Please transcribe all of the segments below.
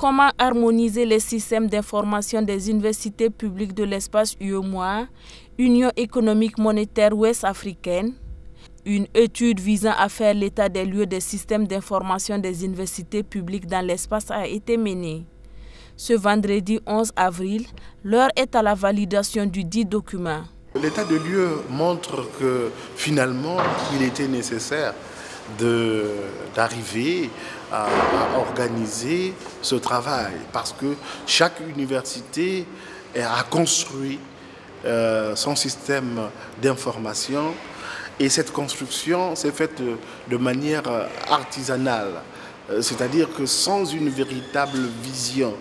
Comment harmoniser les systèmes d'information des universités publiques de l'espace UEMOA, Union économique monétaire ouest-africaine? Une étude visant à faire l'état des lieux des systèmes d'information des universités publiques dans l'espace a été menée. Ce vendredi 11 avril, l'heure est à la validation du dit document. L'état de lieu montre que finalement, il était nécessaire d'arriver à organiser ce travail parce que chaque université a construit son système d'information et cette construction s'est faite de manière artisanale, c'est-à-dire que sans une véritable vision.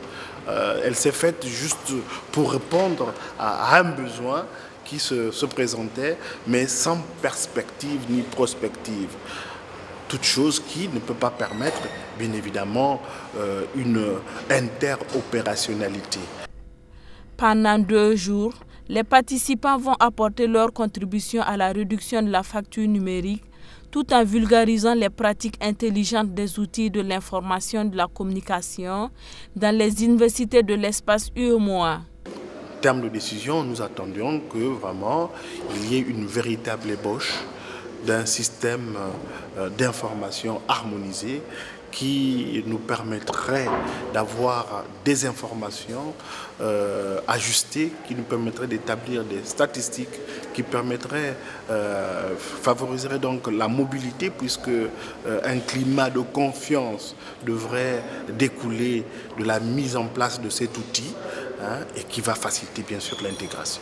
Elle s'est faite juste pour répondre à un besoin qui se présentait, mais sans perspective ni prospective. Toute chose qui ne peut pas permettre, bien évidemment, une interopérationnalité. Pendant 2 jours, les participants vont apporter leur contribution à la réduction de la facture numérique, tout en vulgarisant les pratiques intelligentes des outils de l'information et de la communication dans les universités de l'espace UEMOA. En termes de décision, nous attendions que vraiment il y ait une véritable ébauche d'un système d'information harmonisé qui nous permettrait d'avoir des informations ajustées, qui nous permettraient d'établir des statistiques, qui permettraient, favoriserait donc la mobilité puisque un climat de confiance devrait découler de la mise en place de cet outil et qui va faciliter bien sûr l'intégration.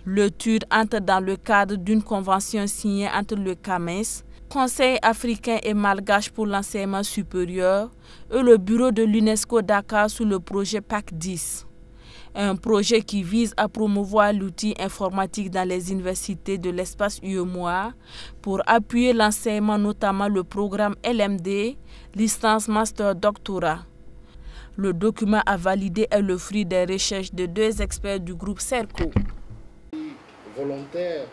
L'étude entre dans le cadre d'une convention signée entre le CAMES, Conseil africain et malgache pour l'enseignement supérieur, et le bureau de l'UNESCO Dakar sous le projet PAC 10. Un projet qui vise à promouvoir l'outil informatique dans les universités de l'espace UEMOA pour appuyer l'enseignement, notamment le programme LMD, licence master doctorat. Le document à valider est le fruit des recherches de 2 experts du groupe CERCO. Volontaire